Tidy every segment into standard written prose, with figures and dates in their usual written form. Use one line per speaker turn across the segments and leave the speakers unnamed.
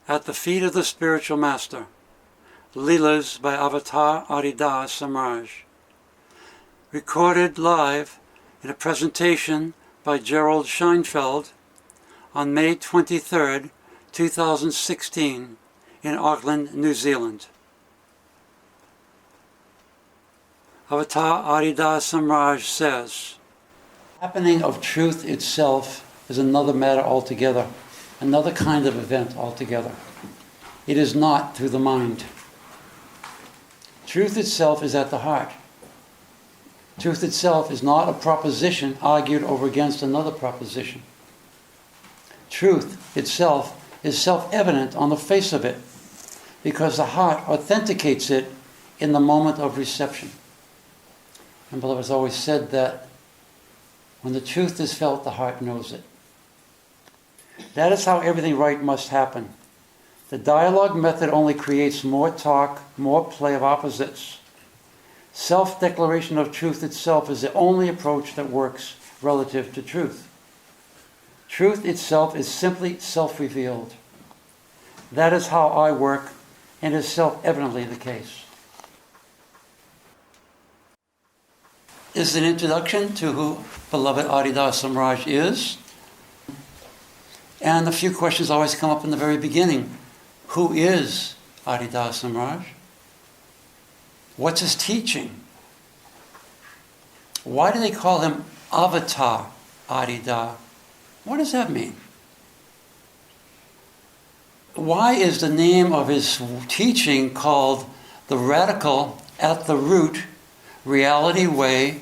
At the Feet of the Spiritual Master, Leelas by Avatar Adi Da Samraj. Recorded live in a presentation by Gerald Scheinfeld on May 23, 2016 in Auckland, New Zealand. Avatar Adi Da Samraj says, the happening of truth itself is another matter altogether, another kind of event altogether. It is not through the mind. Truth itself is at the heart. Truth itself is not a proposition argued over against another proposition. Truth itself is self-evident on the face of it because the heart authenticates it in the moment of reception. And beloveds always said that when the truth is felt, the heart knows it. That is how everything right must happen. The dialogue method only creates more talk, more play of opposites. Self-declaration of truth itself is the only approach that works relative to truth. Truth itself is simply self-revealed. That is how I work, and is self-evidently the case. This is an introduction to who beloved Adi Da Samraj is. And a few questions always come up in the very beginning. Who is Adi Da Samraj? What's his teaching? Why do they call him Avatar Adi Da? What does that mean? Why is the name of his teaching called the radical, at the root, reality way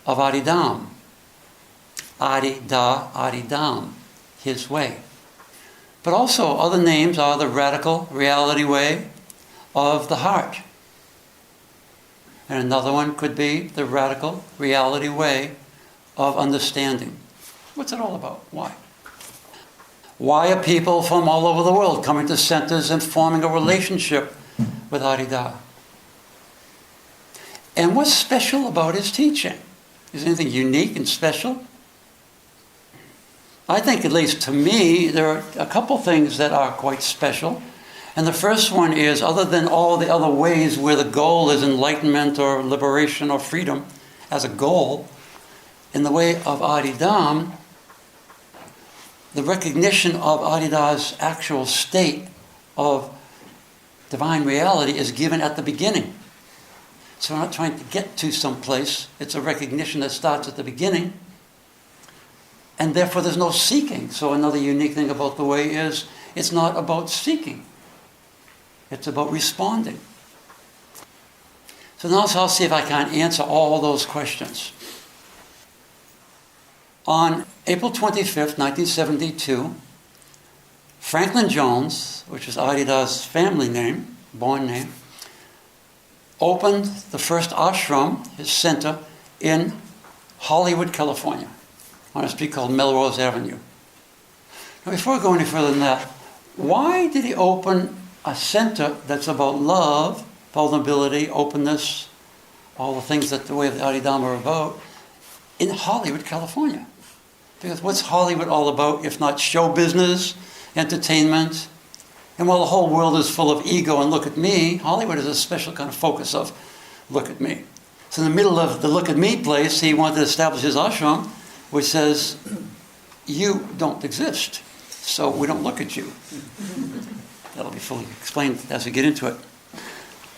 of Adidam? Adi Da Adidam, his way. But also other names are the radical reality way of the heart. And another one could be the radical reality way of understanding. What's it all about? Why? Why are people from all over the world coming to centers and forming a relationship with Adi Da? And what's special about his teaching? Is there anything unique and special? I think, at least to me, there are a couple things that are quite special. And the first one is, other than all the other ways where the goal is enlightenment or liberation or freedom as a goal, in the way of Adidam, the recognition of Adida's actual state of divine reality is given at the beginning. So we're not trying to get to some place. It's a recognition that starts at the beginning. And therefore there's no seeking. So another unique thing about the way is it's not about seeking. It's about responding. So now I'll see if I can answer all those questions. On April 25th, 1972, Franklin Jones, which is Adida's family name, born name, opened the first ashram, his center, in Hollywood, California, on a street called Melrose Avenue. Now, before I go any further than that, why did he open a center that's about love, vulnerability, openness, all the things that the way of the Adidam are about, in Hollywood, California? Because what's Hollywood all about if not show business, entertainment? And while the whole world is full of ego and look at me, Hollywood is a special kind of focus of look at me. So in the middle of the look at me place, he wanted to establish his ashram, which says, you don't exist, so we don't look at you. That'll be fully explained as we get into it.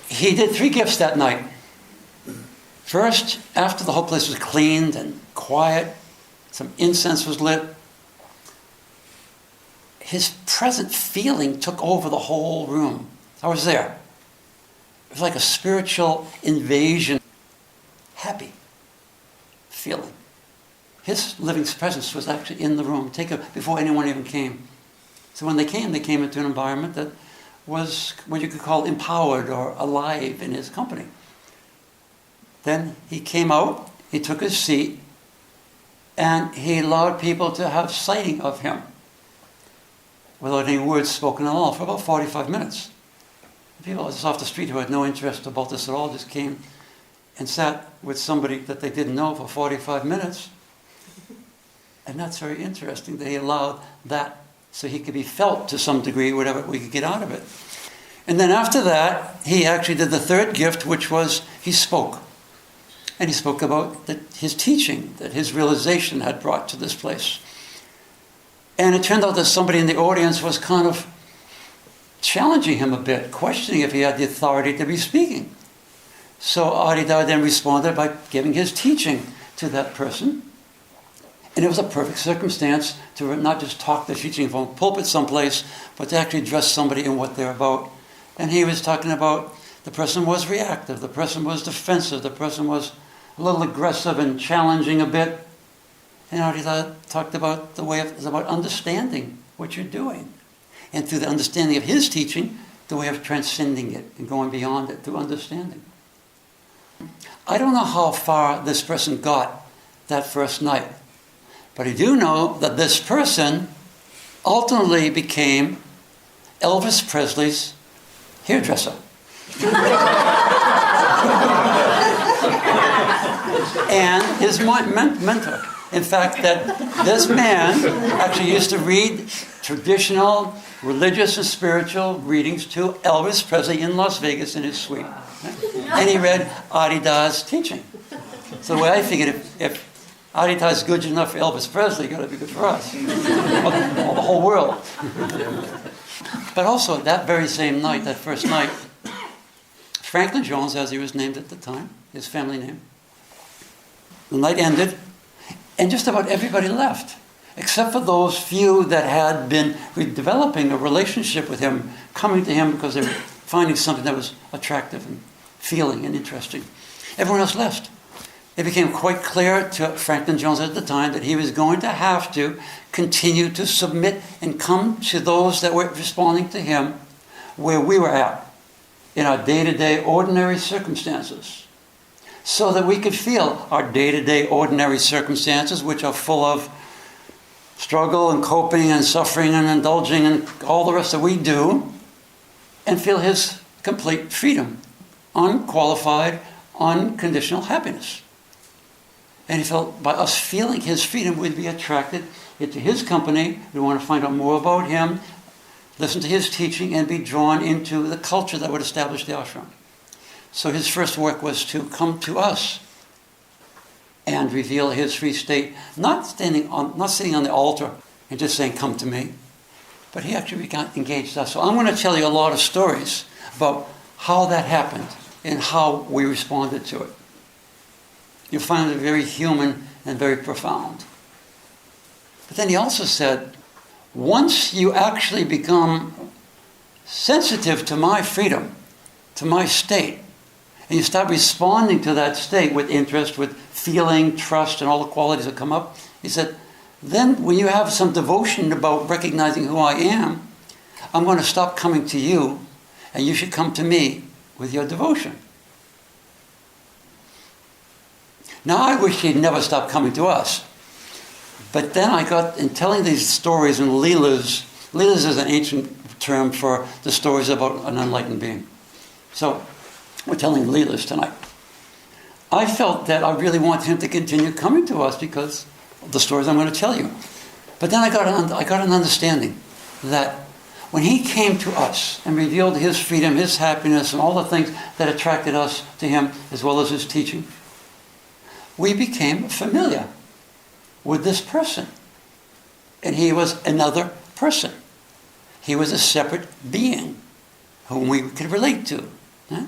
He did 3 gifts that night. First, after the whole place was cleaned and quiet, some incense was lit, his present feeling took over the whole room. I was there. It was like a spiritual invasion. Happy feeling. His living presence was actually in the room, before anyone even came. So when they came into an environment that was what you could call empowered or alive in his company. Then he came out, he took his seat, and he allowed people to have sighting of him without any words spoken at all for about 45 minutes. The people just off the street who had no interest about this at all just came and sat with somebody that they didn't know for 45 minutes. And that's very interesting that he allowed that so he could be felt to some degree, whatever we could get out of it. And then after that, he actually did the third gift, which was he spoke. And he spoke about his teaching, that his realization had brought to this place. And it turned out that somebody in the audience was kind of challenging him a bit, questioning if he had the authority to be speaking. So Adi Da then responded by giving his teaching to that person. And it was a perfect circumstance to not just talk the teaching from a pulpit someplace, but to actually address somebody in what they're about. And he was talking about the person was reactive, the person was defensive, the person was a little aggressive and challenging a bit. And Adi Da talked about it's about understanding what you're doing. And through the understanding of his teaching, the way of transcending it and going beyond it through understanding. I don't know how far this person got that first night, but I do know that this person ultimately became Elvis Presley's hairdresser. And his mentor. In fact, that this man actually used to read traditional religious and spiritual readings to Elvis Presley in Las Vegas in his suite. And he read Adi Da's teaching. So the way I figured, if Adi Da is good enough for Elvis Presley, it's got to be good for us. Or the whole world. But also, that very same night, that first night, Franklin Jones, as he was named at the time, his family name, the night ended, and just about everybody left, except for those few that had been developing a relationship with him, coming to him because they were finding something that was attractive and feeling and interesting. Everyone else left. It became quite clear to Franklin Jones at the time that he was going to have to continue to submit and come to those that were responding to him where we were at, in our day-to-day ordinary circumstances, so that we could feel our day-to-day ordinary circumstances, which are full of struggle and coping and suffering and indulging and all the rest that we do, and feel his complete freedom, unqualified, unconditional happiness. And he felt by us feeling his freedom, we'd be attracted into his company. We want to find out more about him, listen to his teaching, and be drawn into the culture that would establish the ashram. So his first work was to come to us and reveal his free state, not sitting on the altar and just saying, "Come to me," but he actually got engaged us. So I'm going to tell you a lot of stories about how that happened and how we responded to it. You'll find it very human and very profound. But then he also said, once you actually become sensitive to my freedom, to my state, and you start responding to that state with interest, with feeling, trust, and all the qualities that come up, he said, then when you have some devotion about recognizing who I am, I'm going to stop coming to you, and you should come to me with your devotion. Now, I wish he'd never stopped coming to us. But then I got, in telling these stories and leelas is an ancient term for the stories about an enlightened being. So, we're telling leelas tonight. I felt that I really wanted him to continue coming to us because of the stories I'm going to tell you. But then I got an understanding that when he came to us and revealed his freedom, his happiness, and all the things that attracted us to him, as well as his teaching, we became familiar with this person. And he was another person. He was a separate being whom we could relate to. Huh?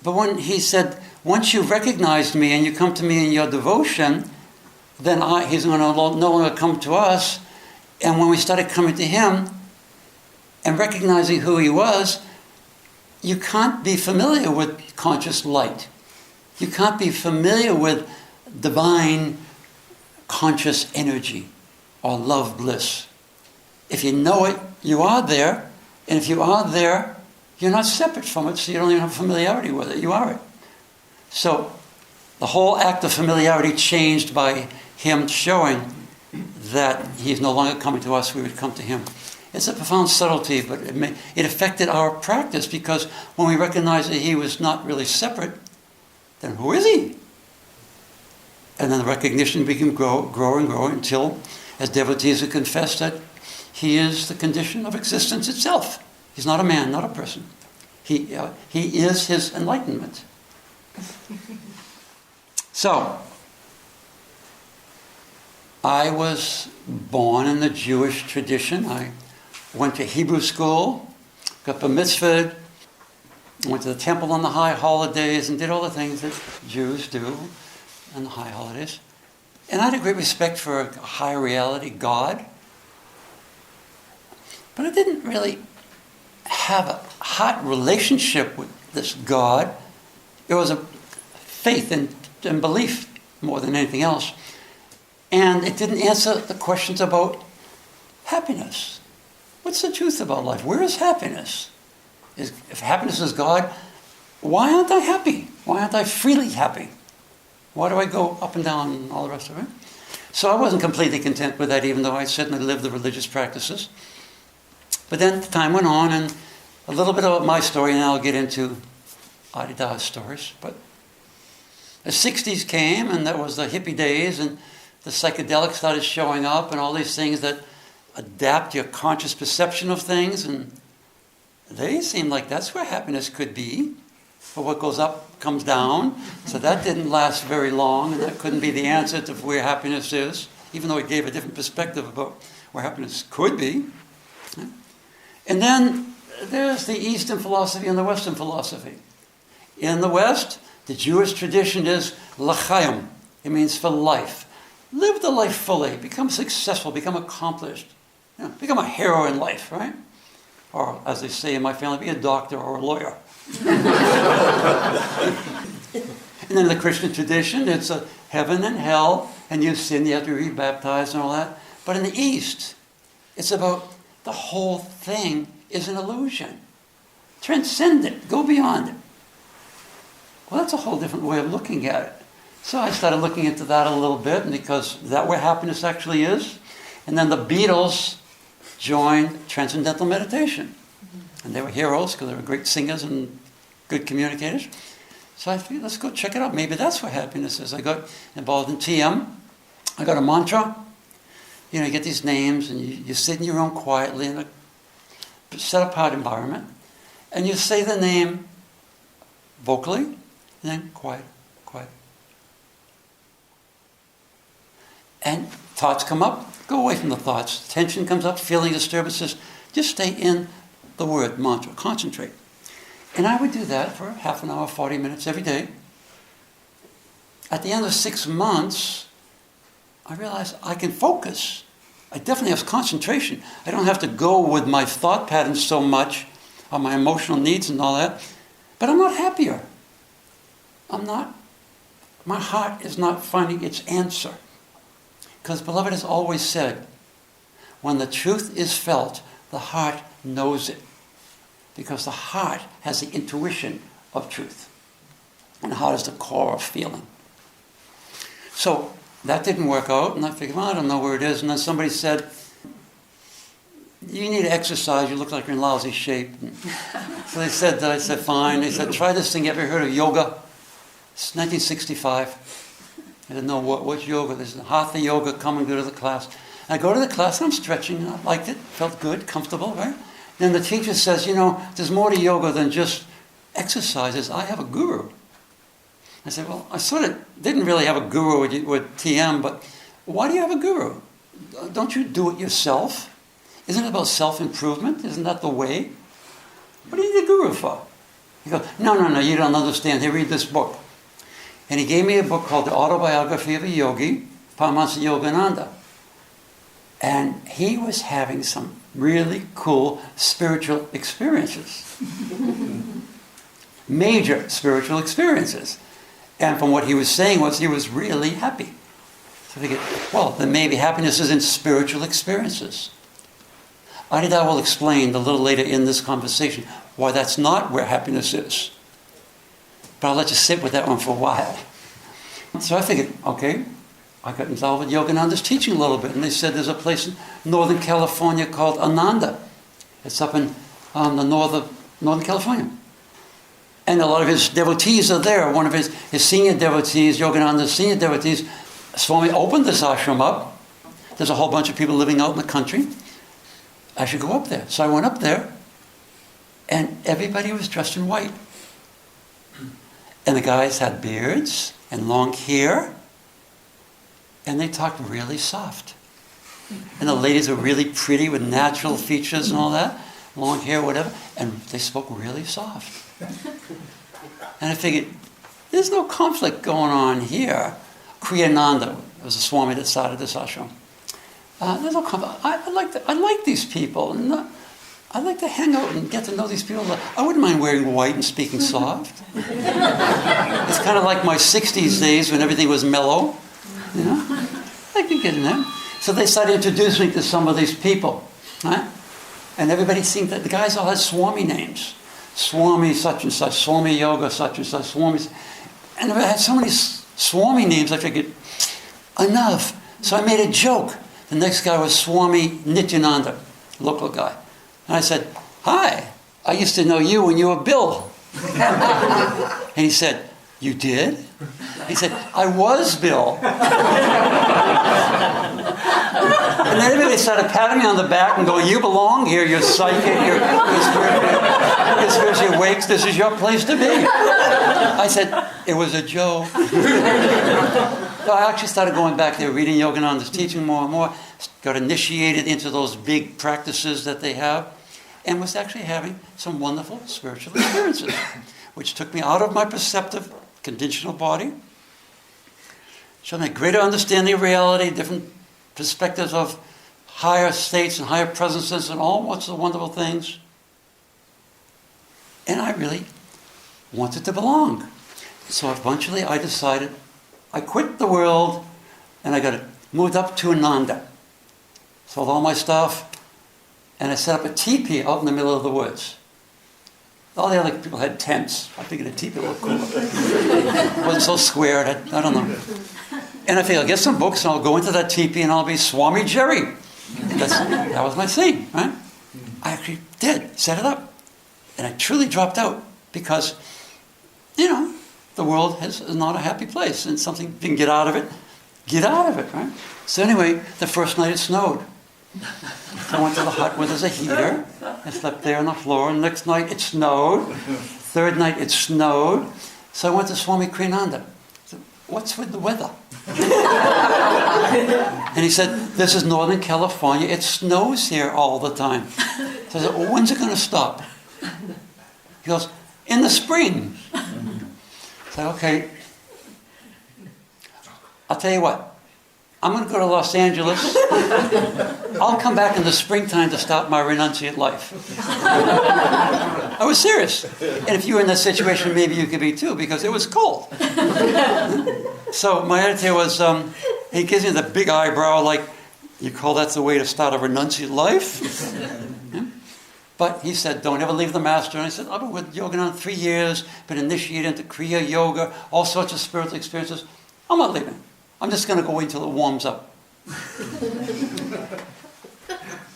But when he said, once you've recognized me and you come to me in your devotion, then he's going to no longer come to us. And when we started coming to him and recognizing who he was, you can't be familiar with conscious light. You can't be familiar with divine conscious energy or love bliss. If you know it, you are there. And if you are there, you're not separate from it, so you don't even have familiarity with it. You are it. So the whole act of familiarity changed by him showing that he's no longer coming to us, we would come to him. It's a profound subtlety, but it affected our practice, because when we recognized that he was not really separate, then who is he? And then the recognition became grow and grow until, as devotees have confessed, that He is the condition of existence itself. He's not a man, not a person. He is his enlightenment. So, I was born in the Jewish tradition. I went to Hebrew school, got bar mitzvahed, went to the temple on the high holidays, and did all the things that Jews do on the high holidays. And I had a great respect for a higher reality, God. But I didn't really have a hot relationship with this God. It was a faith and belief more than anything else. And it didn't answer the questions about happiness. What's the truth about life? Where is happiness? If happiness is God, why aren't I happy? Why aren't I freely happy? Why do I go up and down and all the rest of it? So I wasn't completely content with that, even though I certainly lived the religious practices. But then time went on, and a little bit about my story, and I'll get into Adi Da's stories. But the 60s came, and that was the hippie days, and the psychedelics started showing up, and all these things that adapt your conscious perception of things, and they seemed like that's where happiness could be. But what goes up comes down, so that didn't last very long, and that couldn't be the answer to where happiness is, even though it gave a different perspective about where happiness could be. And then there's the Eastern philosophy and the Western philosophy. In the West, the Jewish tradition is l'chaim. It means for life. Live the life fully. Become successful. Become accomplished. Become a hero in life, right? Or, as they say in my family, be a doctor or a lawyer. And then the Christian tradition, it's a heaven and hell, and you sin, you have to be rebaptized and all that. But in the East, it's about the whole thing is an illusion. Transcend it. Go beyond it. Well, that's a whole different way of looking at it. So I started looking into that a little bit, because is that where happiness actually is? And then the Beatles joined Transcendental Meditation. And they were heroes because they were great singers and good communicators. So I figured, let's go check it out. Maybe that's where happiness is. I got involved in TM. I got a mantra. You know, you get these names, and you sit in your room quietly in a set-apart environment, and you say the name vocally, and then quiet, quiet. And thoughts come up, go away from the thoughts. Tension comes up, feeling disturbances. Just stay in the word, mantra, concentrate. And I would do that for half an hour, 40 minutes every day. At the end of 6 months, I realized I can focus. I definitely have concentration. I don't have to go with my thought patterns so much on my emotional needs and all that. But I'm not happier. My heart is not finding its answer. Because beloved has always said, when the truth is felt, the heart knows it. Because the heart has the intuition of truth. And the heart is the core of feeling. So that didn't work out, and I figured, well, I don't know where it is. And then somebody said, you need to exercise, you look like you're in lousy shape. So I said, fine. They said, try this thing. You ever heard of yoga? It's 1965. I didn't know what's yoga. There's hatha yoga, come and go to the class. And I go to the class, and I'm stretching, and I liked it, felt good, comfortable, right? Then the teacher says, there's more to yoga than just exercises. I have a guru. I said, well, I sort of didn't really have a guru with TM, but why do you have a guru? Don't you do it yourself? Isn't it about self-improvement? Isn't that the way? What do you need a guru for? He goes, no, you don't understand. Here, read this book. And he gave me a book called The Autobiography of a Yogi, Paramahansa Yogananda. And he was having some really cool spiritual experiences. Major spiritual experiences. And from what he was saying was he was really happy. So I figured, well, then maybe happiness is in spiritual experiences. Adi Da will explain a little later in this conversation why that's not where happiness is. But I'll let you sit with that one for a while. So I figured, okay, I got involved with Yogananda's teaching a little bit. And they said there's a place in Northern California called Ananda. It's up in the Northern California. And a lot of his devotees are there. One of his senior devotees, Yogananda's senior devotees, Swami opened this ashram up. There's a whole bunch of people living out in the country. I should go up there. So I went up there, and everybody was dressed in white. And the guys had beards and long hair, and they talked really soft. And the ladies were really pretty with natural features and all that, long hair, whatever, and they spoke really soft. And I figured, there's no conflict going on here. Kriyananda was a Swami that started this ashram. There's no conflict. I like these people. And I'd like to hang out and get to know these people. I wouldn't mind wearing white and speaking soft. It's kind of like my 60s days when everything was mellow. You know? I could get in there. So they started introducing me to some of these people. Right? And everybody seemed that the guys all had Swami names. Swami such and such, Swami Yoga such and such, Swami. And I had so many Swami names, I figured, enough. So I made a joke. The next guy was Swami Nityananda, local guy. And I said, hi, I used to know you when you were Bill. And he said, you did? He said, I was Bill. And then everybody started patting me on the back and going, you belong here, you're psychic, you're spiritually awake, this is your place to be. I said, it was a joke. So I actually started going back there, reading Yogananda's teaching more and more, got initiated into those big practices that they have, and was actually having some wonderful spiritual experiences, which took me out of my perceptive, conditional body, showed me a greater understanding of reality, different perspectives of higher states and higher presences and all sorts of wonderful things. And I really wanted to belong. So eventually I decided, I quit the world and I moved up to Ananda. Sold all my stuff and I set up a teepee out in the middle of the woods. All the other people had tents. I figured a teepee looked cool. It wasn't so square. I don't know. And I figured I'll get some books and I'll go into that teepee and I'll be Swami Jerry. That was my thing, right? I actually did, set it up. And I truly dropped out because, the world is not a happy place. And something, if you can get out of it, right? So anyway, the first night it snowed. So I went to the hut where there's a heater. I slept there on the floor. And the next night it snowed. Third night it snowed. So I went to Swami Kriyananda. What's with the weather? And he said, this is Northern California. It snows here all the time. So I said, well, when's it going to stop? He goes, in the spring. I said, okay, I'll tell you what. I'm going to go to Los Angeles. I'll come back in the springtime to start my renunciate life. I was serious. And if you were in that situation, maybe you could be too, because it was cold. So my attitude was, he gives me the big eyebrow, like, you call that the way to start a renunciate life? But he said, don't ever leave the master. And I said, I've been with Yogananda 3 years, been initiated into Kriya Yoga, all sorts of spiritual experiences. I'm not leaving. I'm just going to go wait until it warms up.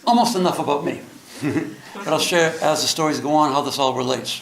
Almost enough about me. But I'll share, as the stories go on, how this all relates.